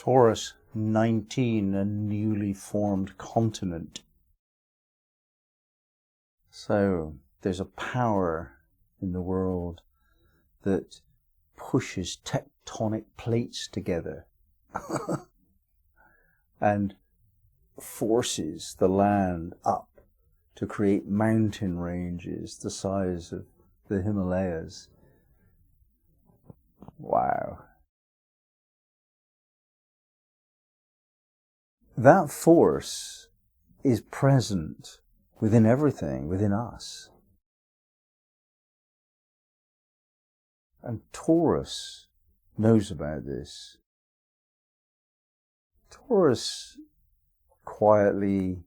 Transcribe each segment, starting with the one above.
Taurus 19, a newly formed continent. So there's a power in the world that pushes tectonic plates together and forces the land up to create mountain ranges the size of the Himalayas. Wow. That force is present within everything, within us. And Taurus knows about this. Taurus quietly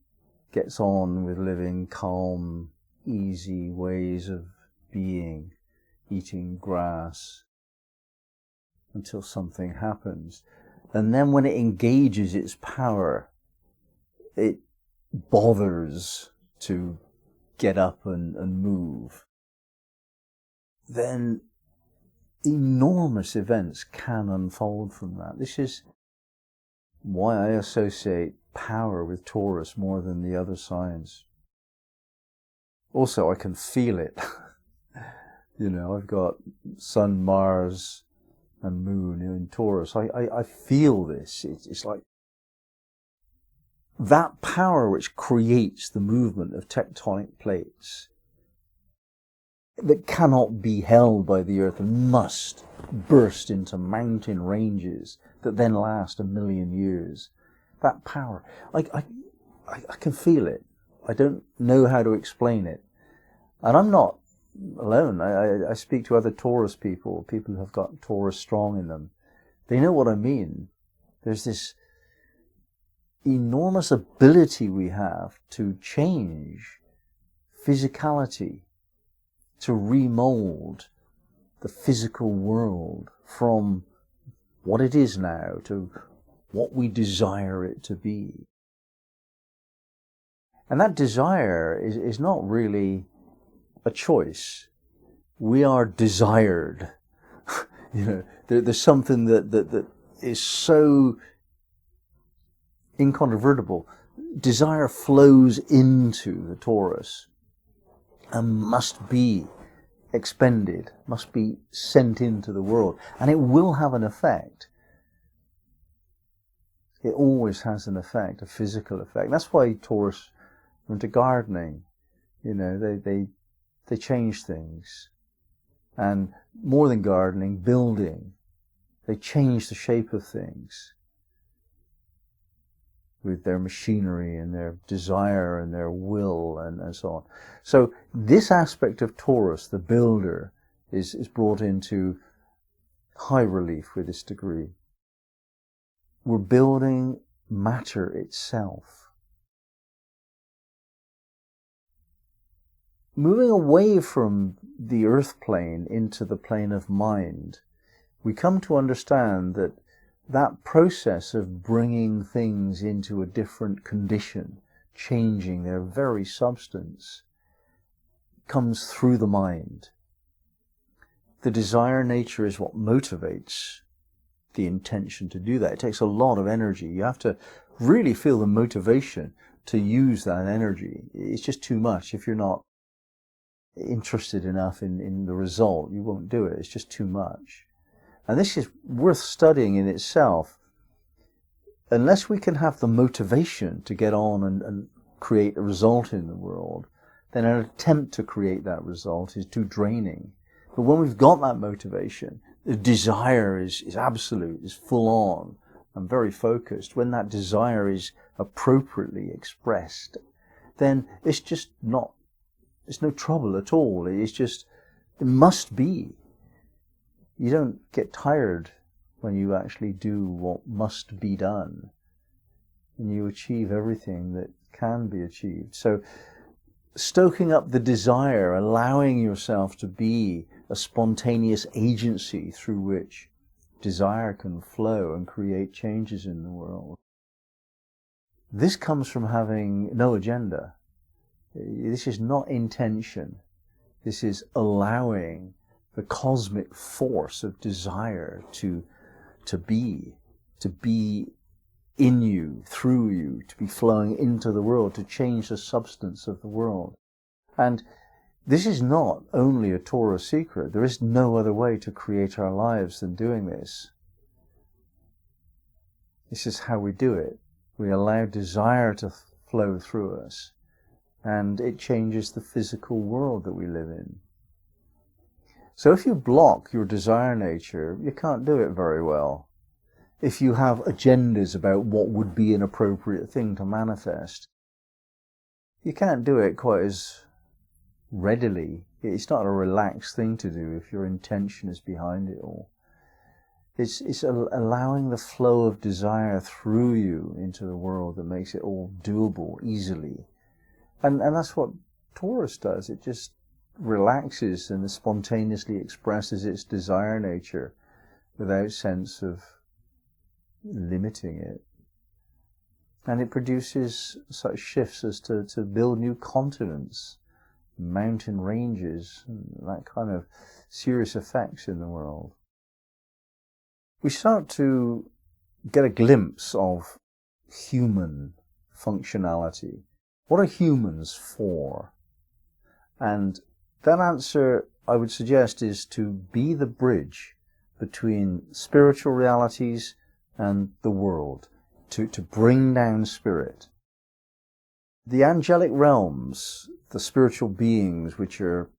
gets on with living calm, easy ways of being, eating grass, until something happens. And then when it engages its power, it bothers to get up and move. Then enormous events can unfold from that. This is why I associate power with Taurus more than the other signs. Also, I can feel it. I've got Sun, Mars, and Moon in Taurus. I feel this. It's like that power which creates the movement of tectonic plates that cannot be held by the earth and must burst into mountain ranges that then last 1,000,000 years. That power, I can feel it. I don't know how to explain it. And I'm not alone. I speak to other Taurus people who have got Taurus strong in them. They know what I mean. There's this enormous ability we have to change physicality, to remold the physical world from what it is now to what we desire it to be. And that desire is not really a choice. We are desired. There's something that is so incontrovertible. Desire flows into the Taurus and must be expended, must be sent into the world, and it will have an effect. It always has an effect, a physical effect. That's why Taurus went to gardening. They change things. And more than gardening, building. They change the shape of things with their machinery and their desire and their will and so on. So this aspect of Taurus, the builder, is brought into high relief with this degree. We're building matter itself. Moving away from the earth plane into the plane of mind, we come to understand that that process of bringing things into a different condition, changing their very substance, comes through the mind. The desire nature is what motivates the intention to do that. It takes a lot of energy. You have to really feel the motivation to use that energy. It's just too much. If you're not interested enough in the result, you won't do it. It's just too much. And this is worth studying in itself. Unless we can have the motivation to get on and create a result in the world, then an attempt to create that result is too draining. But when we've got that motivation, the desire is absolute, is full on and very focused. When that desire is appropriately expressed, then it's no trouble at all. It must be. You don't get tired when you actually do what must be done. And you achieve everything that can be achieved. So stoking up the desire, allowing yourself to be a spontaneous agency through which desire can flow and create changes in the world. This comes from having no agenda. This is not intention. This is allowing the cosmic force of desire to to be in you, through you, to be flowing into the world, to change the substance of the world. And this is not only a Taurus secret. There is no other way to create our lives than doing this. This is how we do it. We allow desire to flow through us, and it changes the physical world that we live in. So if you block your desire nature, you can't do it very well. If you have agendas about what would be an appropriate thing to manifest, you can't do it quite as readily. It's not a relaxed thing to do if your intention is behind it all. It's allowing the flow of desire through you into the world that makes it all doable easily. And that's what Taurus does. It just relaxes and spontaneously expresses its desire nature without sense of limiting it. And it produces such shifts as to build new continents, mountain ranges, and that kind of serious effects in the world. We start to get a glimpse of human functionality. What are humans for? And that answer, I would suggest, is to be the bridge between spiritual realities and the world, to bring down spirit. The angelic realms, the spiritual beings which are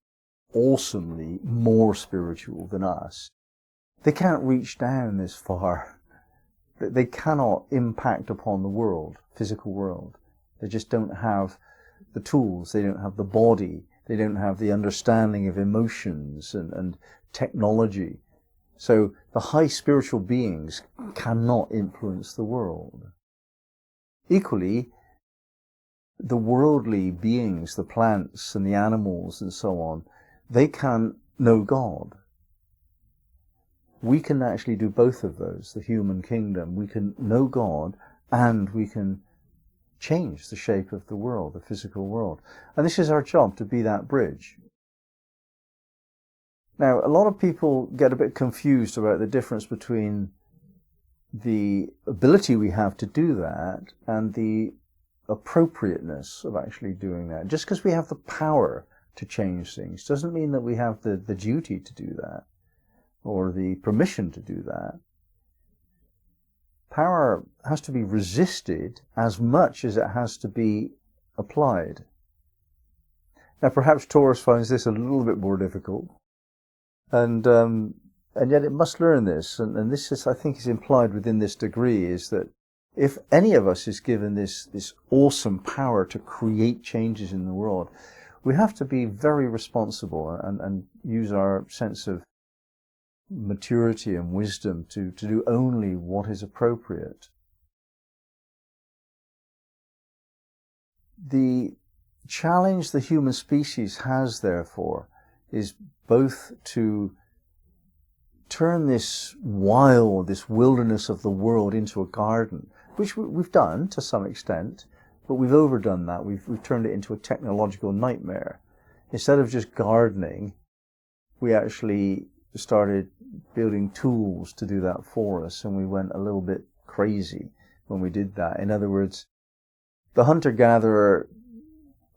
awesomely more spiritual than us, they can't reach down this far. They cannot impact upon the world, physical world. They just don't have the tools, they don't have the body, they don't have the understanding of emotions and technology. So the high spiritual beings cannot influence the world. Equally, the worldly beings, the plants and the animals and so on, they can't know God. We can actually do both of those, the human kingdom. We can know God and we can change the shape of the world, the physical world. And this is our job, to be that bridge. Now, a lot of people get a bit confused about the difference between the ability we have to do that and the appropriateness of actually doing that. Just because we have the power to change things doesn't mean that we have the duty to do that or the permission to do that. Power has to be resisted as much as it has to be applied. Now, perhaps Taurus finds this a little bit more difficult. And yet it must learn this, and this is, I think, is implied within this degree, is that if any of us is given this awesome power to create changes in the world, we have to be very responsible and use our sense of maturity and wisdom to do only what is appropriate. The challenge the human species has, therefore, is both to turn this wilderness of the world into a garden, which we've done to some extent, but we've overdone that. We've turned it into a technological nightmare. Instead of just gardening, we actually started building tools to do that for us, and we went a little bit crazy when we did that. In other words, the hunter-gatherer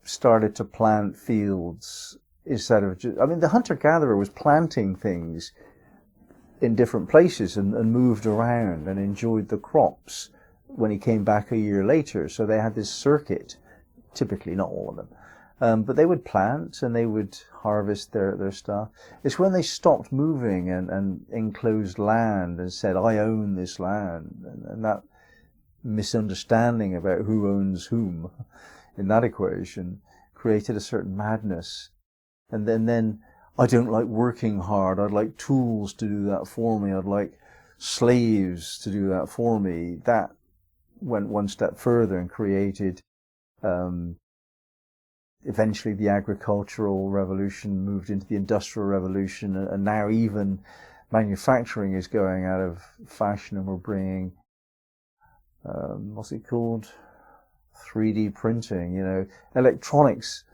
started to plant fields instead of just, the hunter-gatherer was planting things in different places and moved around and enjoyed the crops when he came back a year later. So they had this circuit, typically, not all of them, but they would plant and they would harvest their stuff. It's when they stopped moving and enclosed land and said, I own this land, and that misunderstanding about who owns whom in that equation created a certain madness. And then I don't like working hard. I'd like tools to do that for me. I'd like slaves to do that for me. That went one step further and created, eventually the agricultural revolution moved into the industrial revolution, and now even manufacturing is going out of fashion, and we're bringing, what's it called? 3D printing, electronics.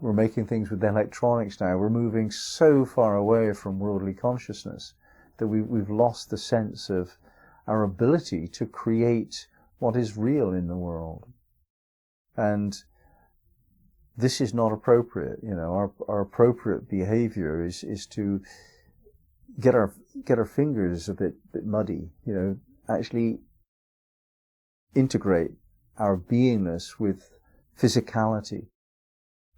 We're making things with electronics now. We're moving so far away from worldly consciousness that we've lost the sense of our ability to create what is real in the world. And this is not appropriate. Our appropriate behavior is to get our fingers a bit muddy, actually integrate our beingness with physicality.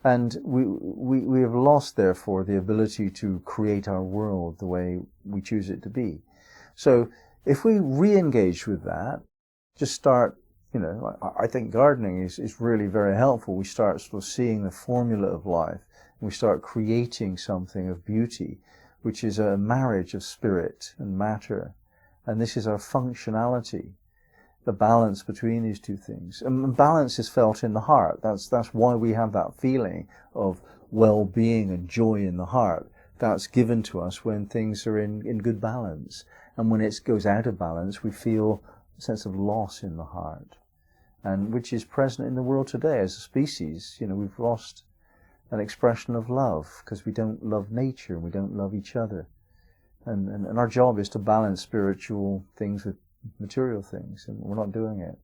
And we have lost, therefore, the ability to create our world the way we choose it to be. So if we re-engage with that, just start, I think gardening is really very helpful. We start sort of seeing the formula of life, and we start creating something of beauty, which is a marriage of spirit and matter. And this is our functionality, the balance between these two things. And balance is felt in the heart. That's why we have that feeling of well-being and joy in the heart. That's given to us when things are in good balance. And when it goes out of balance, we feel a sense of loss in the heart, and which is present in the world today as a species. We've lost an expression of love because we don't love nature, we don't love each other. And our job is to balance spiritual things with material things, and we're not doing it.